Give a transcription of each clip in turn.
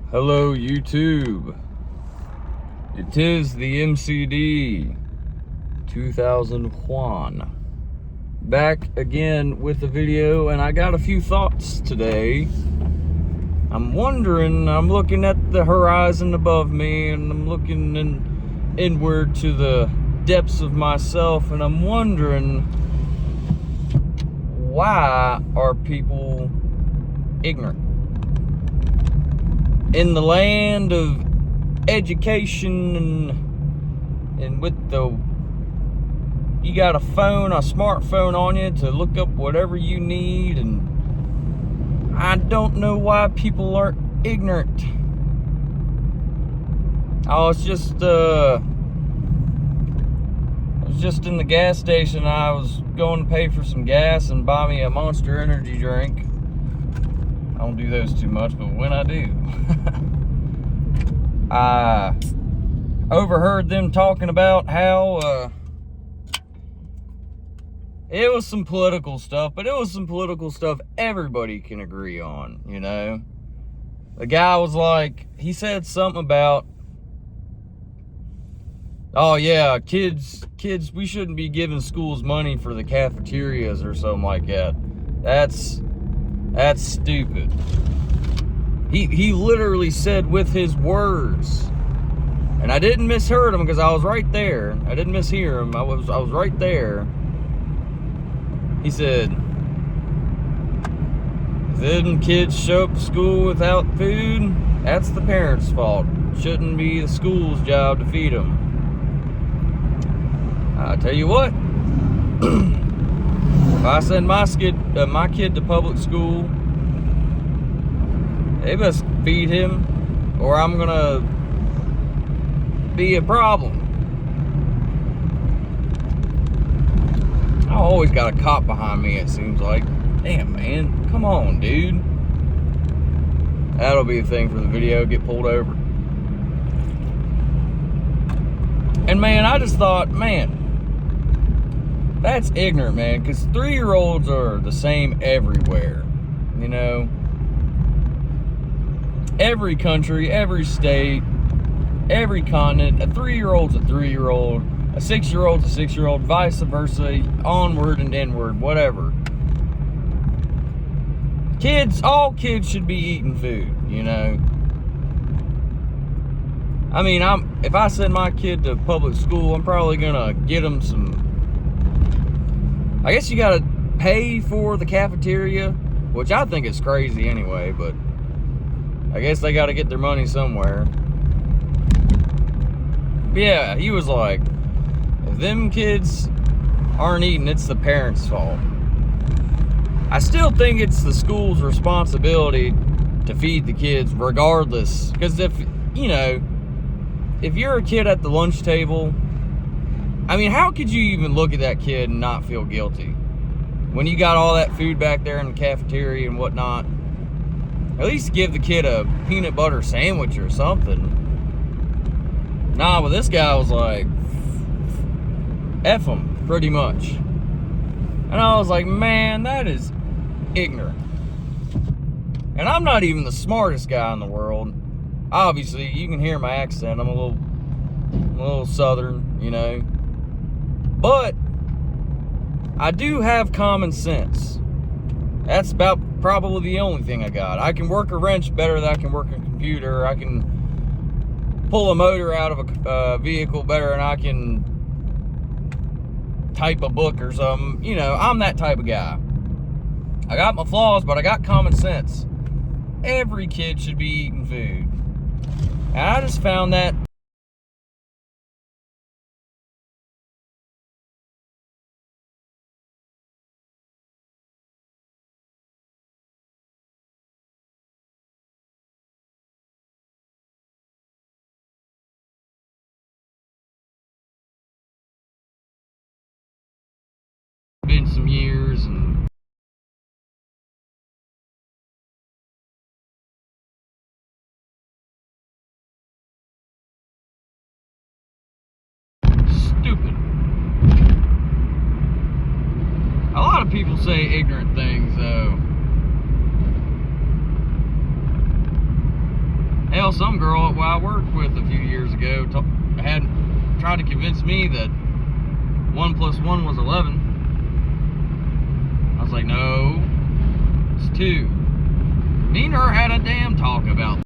Hello YouTube, it is the MCD 2001 back again with a video, and I got a few thoughts today. I'm looking at the horizon above me, and I'm looking inward to the depths of myself, and I'm wondering, why are people ignorant? In the land of education and with you got a smartphone on you to look up whatever you need, and I don't know why people are ignorant. I was just in the gas station. I was going to pay for some gas and buy me a Monster Energy drink. I don't do those too much, but when I do, I overheard them talking about how it was some political stuff, but it was some political stuff everybody can agree on, you know? The guy was like, he said something about, oh yeah, kids, we shouldn't be giving schools money for the cafeterias or something like that. That's stupid. He literally said with his words, and I didn't misheard him because I was right there. I didn't mishear him. I was right there. He said, if them kids show up to school without food, that's the parents' fault. Shouldn't be the school's job to feed them. I tell you what. If I send my kid to public school, they must feed him, or I'm gonna be a problem. I always got a cop behind me, it seems like. Damn, man, come on, dude. That'll be the thing for the video, get pulled over. And man, I just thought, man, that's ignorant, man, because 3-year-olds are the same everywhere, you know? Every country, every state, every continent, a 3-year-old's a 3-year-old, a 6-year-old's a 6-year-old, vice versa, onward and inward, whatever. All kids should be eating food, you know? I mean, if I send my kid to public school, I'm probably gonna get them some, I guess you gotta pay for the cafeteria, which I think is crazy anyway, but I guess they gotta get their money somewhere. But yeah, he was like, if them kids aren't eating, it's the parents' fault. I still think it's the school's responsibility to feed the kids regardless, because if you're a kid at the lunch table, I mean, how could you even look at that kid and not feel guilty? When you got all that food back there in the cafeteria and whatnot, at least give the kid a peanut butter sandwich or something. Nah, but this guy was like, F him, pretty much. And I was like, man, that is ignorant. And I'm not even the smartest guy in the world. Obviously, you can hear my accent. I'm a little southern, you know. But I do have common sense. That's about probably the only thing I got. I can work a wrench better than I can work a computer. I can pull a motor out of a vehicle better than I can type a book or something. You know, I'm that type of guy. I got my flaws, but I got common sense. Every kid should be eating food. And I just found that been some years, and stupid. A lot of people say ignorant things, though. Hell, Hell, some girl who I worked with a few years ago had tried to convince me that 1 + 1 was 11. I was like, no, it's 2. Me and her had a damn talk about.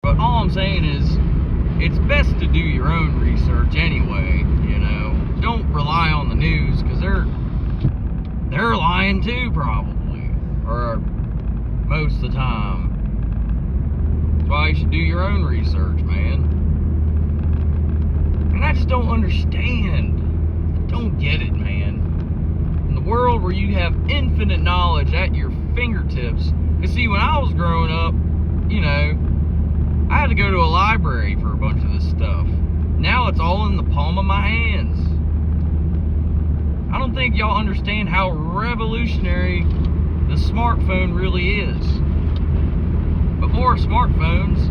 But all I'm saying is, it's best to do your own research anyway, you know. Don't rely on the news, because they're lying too, probably. Or most of the time. That's why you should do your own research, man. And I just don't understand. I don't get it, man. In the world where you have infinite knowledge at your fingertips. Because see, when I was growing up, you know, I had to go to a library for a bunch of this stuff. Now it's all in the palm of my hands. I don't think y'all understand how revolutionary the smartphone really is. Before smartphones,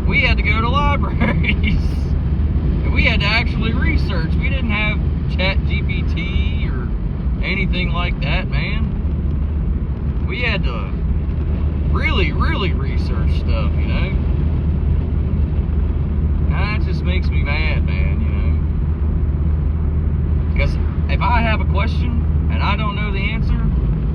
we had to go to libraries. And we had to actually research. We didn't have ChatGPT or anything like that, man. We had to really, really research stuff, you know? That just makes me mad, man, you know? Because if I have a question and I don't know the answer,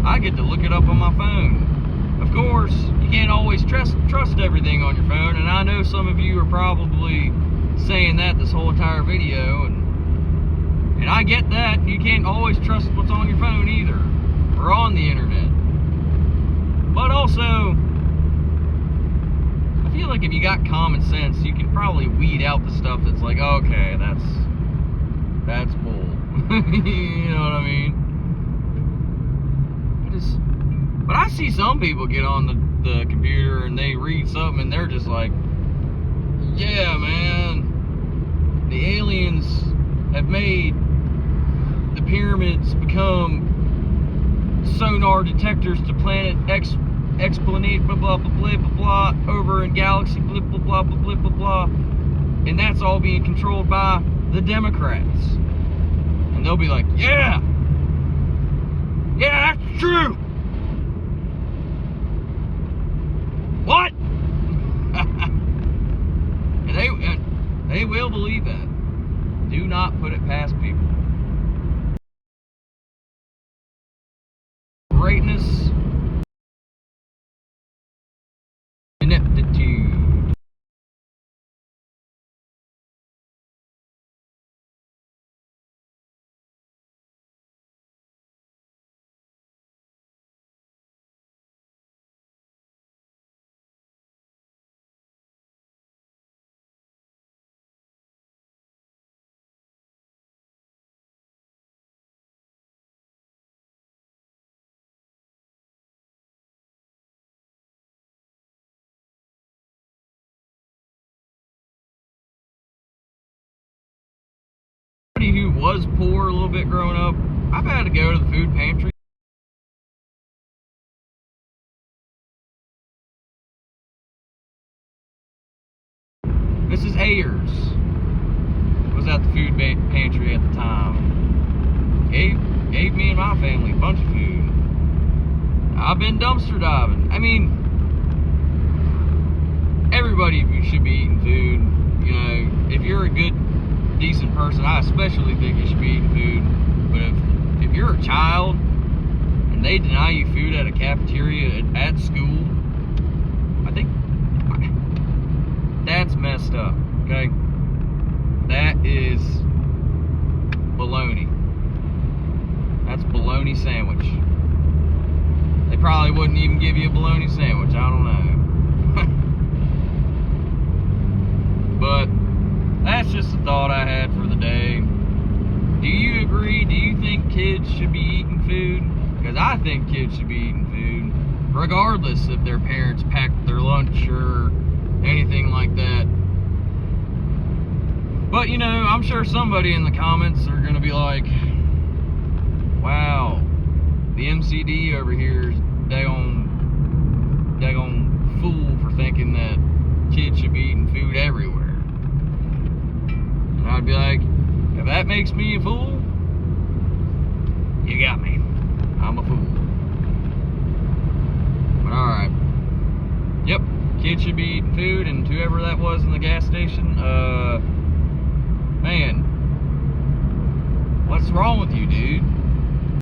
I get to look it up on my phone. Of course, you can't always trust everything on your phone, and I know some of you are probably saying that this whole entire video, and I get that. You can't always trust what's on your phone either, or on the internet. But also, I feel like if you got common sense, you can probably weed out the stuff that's like, okay, that's bull. You know what I mean? But I see some people get on the computer and they read something and they're just like, yeah, man, the aliens have made the pyramids become sonar detectors to planet Explanate blah blah blah blah blah blah over in galaxy blah blah blah blah blah blah blah, and that's all being controlled by the Democrats. And they'll be like, yeah, that's true. What? And they will believe that. Do not put it past people. Greatness. Ineptitude. Who was poor a little bit growing up, I've had to go to the food pantry. Mrs. Ayers was at the food pantry at the time. Gave me and my family a bunch of food. I've been dumpster diving. I mean, everybody should be eating food. You know, if you're a good, decent person, I especially think you should be eating food. But if you're a child and they deny you food at a cafeteria at school, I think that's messed up, okay? That is baloney. That's a bologna sandwich. They probably wouldn't even give you a bologna sandwich, I don't know. But that's just a thought I had for the day. Do you agree? Do you think kids should be eating food? Because I think kids should be eating food, regardless if their parents packed their lunch or anything like that. But you know, I'm sure somebody in the comments are gonna be like, wow, the MCD over here is daggone fool for thinking that kids should be eating food everywhere. And I'd be like, if that makes me a fool, you got me. I'm a fool. But alright. Yep, kids should be eating food, and whoever that was in the gas station, man, what's wrong with you, dude?